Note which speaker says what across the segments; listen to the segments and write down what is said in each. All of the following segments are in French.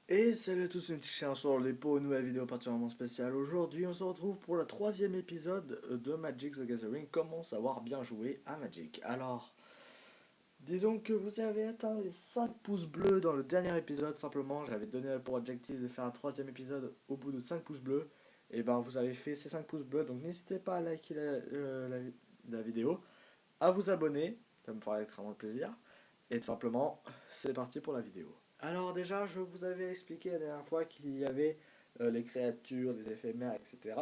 Speaker 1: Et salut à tous, une petite chien sur les pots, nouvelle vidéo particulièrement spéciale. Aujourd'hui, on se retrouve pour le troisième épisode de Magic the Gathering. Comment savoir bien jouer à Magic? Alors, disons que vous avez atteint les 5 pouces bleus dans le dernier épisode. Simplement, j'avais donné pour objectif de faire un troisième épisode au bout de 5 pouces bleus. Et ben, vous avez fait ces 5 pouces bleus. Donc, n'hésitez pas à liker la vidéo, à vous abonner, ça me ferait extrêmement plaisir. Et tout simplement, c'est parti pour la vidéo. Alors déjà, je vous avais expliqué la dernière fois qu'il y avait les créatures, les éphémères, etc.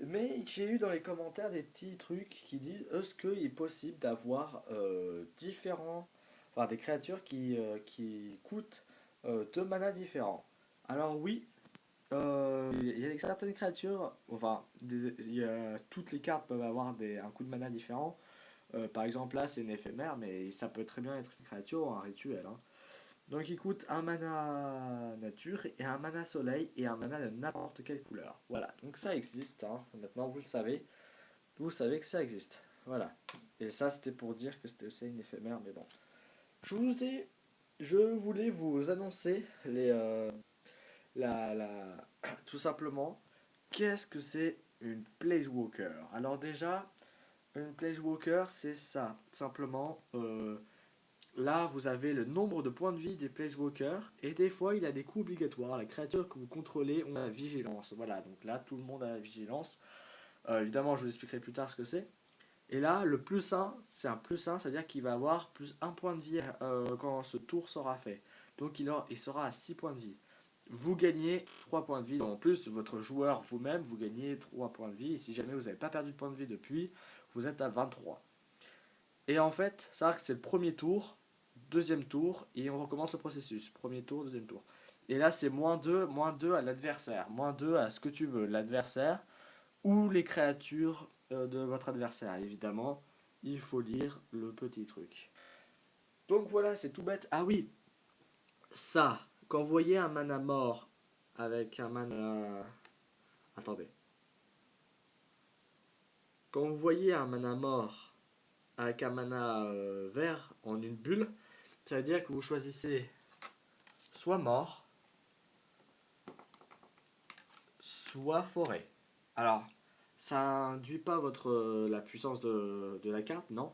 Speaker 1: Mais j'ai eu dans les commentaires des petits trucs qui disent est-ce qu'il est possible d'avoir enfin des créatures qui coûtent deux manas différents. Alors oui, il y a certaines créatures, toutes les cartes peuvent avoir un coût de mana différent. Par exemple là c'est une éphémère, mais ça peut très bien être une créature ou un rituel, hein. Donc il coûte un mana nature et un mana soleil et un mana de n'importe quelle couleur. Voilà, donc ça existe, hein. Maintenant vous le savez, vous savez que ça existe. Voilà. Et ça c'était pour dire que c'était aussi une éphémère, mais bon. Je vous ai, je voulais vous annoncer tout simplement, qu'est-ce que c'est une Placewalker. Alors déjà, une Placewalker c'est ça, tout simplement. Là, vous avez le nombre de points de vie des Placewalkers, et des fois, il a des coups obligatoires. La créature que vous contrôlez ont la vigilance. Voilà, donc là, tout le monde a la vigilance. Évidemment, je vous expliquerai plus tard ce que c'est. Et là, le plus 1, c'est un plus 1, c'est-à-dire qu'il va avoir plus un point de vie quand ce tour sera fait. Donc il sera à 6 points de vie. Vous gagnez 3 points de vie. En plus, votre joueur vous-même, vous gagnez 3 points de vie. Et si jamais vous n'avez pas perdu de points de vie depuis, vous êtes à 23. Et en fait, ça c'est le premier tour, deuxième tour, et on recommence le processus. Premier tour, deuxième tour. Et là, c'est moins 2 à l'adversaire. Moins 2 à ce que tu veux, l'adversaire ou les créatures de votre adversaire. Évidemment, il faut lire le petit truc. Donc voilà, c'est tout bête. Ah oui, ça, quand vous voyez un mana mort avec un mana... Attendez. Quand vous voyez un mana mort avec un mana vert en une bulle, ça veut dire que vous choisissez soit mort, soit forêt. Alors, ça induit pas la puissance de la carte, non.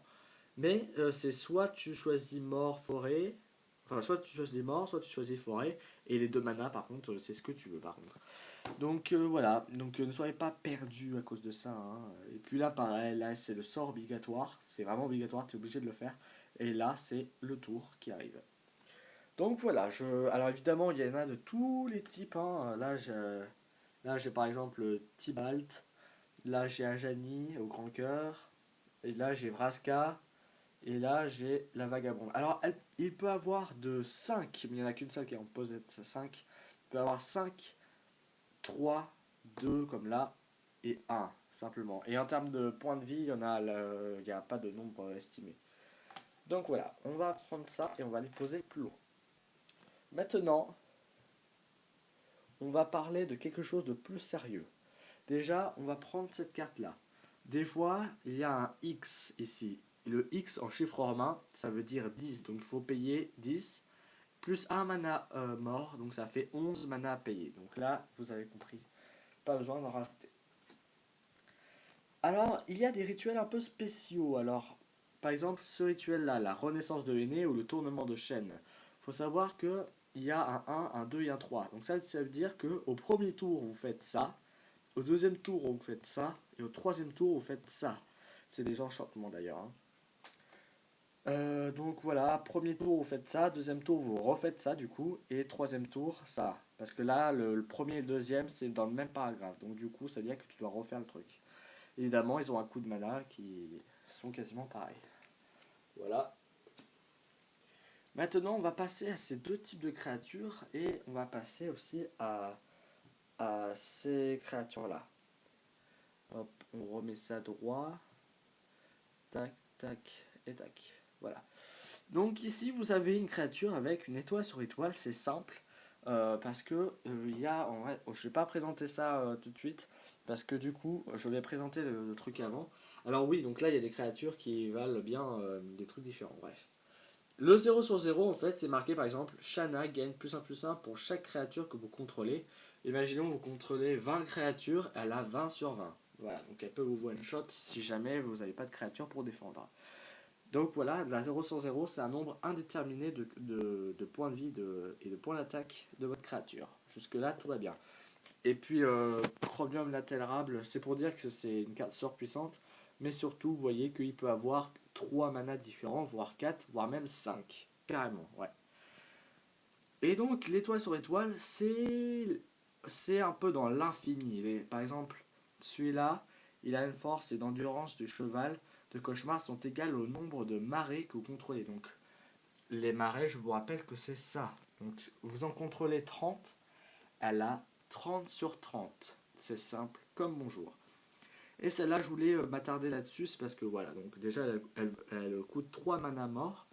Speaker 1: Mais c'est soit tu choisis mort, forêt, enfin soit tu choisis mort, soit tu choisis forêt, et les deux manas par contre, c'est ce que tu veux par contre. Donc voilà, donc ne soyez pas perdus à cause de ça, hein. Et puis là pareil, là c'est le sort obligatoire, c'est vraiment obligatoire, tu es obligé de le faire. Et là c'est le tour qui arrive. Donc voilà, alors évidemment il y en a de tous les types, hein. Là j'ai par exemple Tibalt, là j'ai Ajani au grand cœur, et là j'ai Vraska, et là j'ai la vagabonde. Alors il peut avoir de 5 mais il n'y en a qu'une seule qui est en posette 5. Il peut avoir 5 3 2 comme là, et un simplement. Et en termes de points de vie, il n'y a pas de nombre estimé. Donc voilà, on va prendre ça et on va les poser plus haut. Maintenant, on va parler de quelque chose de plus sérieux. Déjà, on va prendre cette carte-là. Des fois, il y a un X ici. Le X en chiffre romain, ça veut dire 10. Donc il faut payer 10 plus un mana mort. Donc ça fait 11 mana à payer. Donc là, vous avez compris. Pas besoin d'en rajouter. Alors, il y a des rituels un peu spéciaux. Alors, par exemple, ce rituel-là, la renaissance de l'aîné ou le tournement de chaîne. Il faut savoir que il y a un 1, un 2 et un 3. Donc ça veut dire que au premier tour, vous faites ça. Au deuxième tour, vous faites ça. Et au troisième tour, vous faites ça. C'est des enchantements d'ailleurs, hein. Donc voilà, premier tour, vous faites ça. Deuxième tour, vous refaites ça du coup. Et troisième tour, ça. Parce que là, le premier et le deuxième, c'est dans le même paragraphe. Donc du coup, ça veut dire que tu dois refaire le truc. Évidemment, ils ont un coup de mana qui sont quasiment pareils. Voilà. Maintenant, on va passer à ces deux types de créatures. Et on va passer aussi à ces créatures-là. Hop, on remet ça droit. Tac, tac et tac. Voilà. Donc ici, vous avez une créature avec une étoile sur étoile. C'est simple. Parce que il y a, en vrai, je vais pas présenter ça tout de suite. Parce que du coup, je vais présenter le truc avant. Alors oui, donc là, il y a des créatures qui valent bien des trucs différents. Bref. Le 0/0, en fait, c'est marqué par exemple, Shanna gagne +1/+1 pour chaque créature que vous contrôlez. Imaginons vous contrôlez 20 créatures, elle a 20/20. Voilà, donc elle peut vous one-shot si jamais vous n'avez pas de créature pour défendre. Donc voilà, la 0/0, c'est un nombre indéterminé de points de vie et de points d'attaque de votre créature. Jusque-là, tout va bien. Et puis, Chromium Latérable, c'est pour dire que c'est une carte surpuissante, mais surtout, vous voyez qu'il peut avoir 3 manas différents, voire 4, voire même 5. Carrément, ouais. Et donc, l'étoile sur étoile, c'est un peu dans l'infini. Par exemple, celui-là, il a une force et d'endurance du cheval de cauchemar sont égales au nombre de marées que vous contrôlez. Donc, les marées, je vous rappelle que c'est ça. Donc, vous en contrôlez 30, elle a 30/30. C'est simple comme bonjour. Et celle-là, je voulais m'attarder là-dessus, c'est parce que voilà, donc déjà, elle coûte 3 mana morts.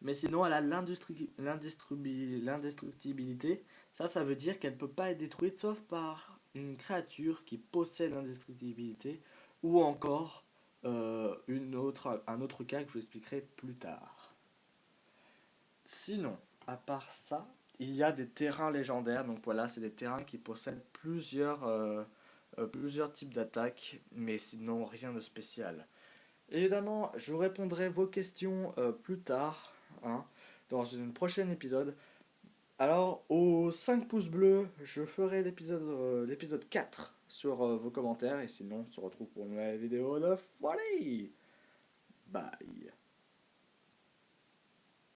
Speaker 1: Mais sinon, elle a l'indestructibilité. Ça veut dire qu'elle ne peut pas être détruite sauf par une créature qui possède l'indestructibilité ou encore un autre cas que je vous expliquerai plus tard. Sinon, à part ça, il y a des terrains légendaires. Donc voilà, c'est des terrains qui possèdent plusieurs types d'attaques, mais sinon rien de spécial. Évidemment, je vous répondrai vos questions plus tard, hein, dans un prochain épisode. Alors, aux 5 pouces bleus, je ferai l'épisode 4 sur vos commentaires. Et sinon, on se retrouve pour une nouvelle vidéo de folie. Bye.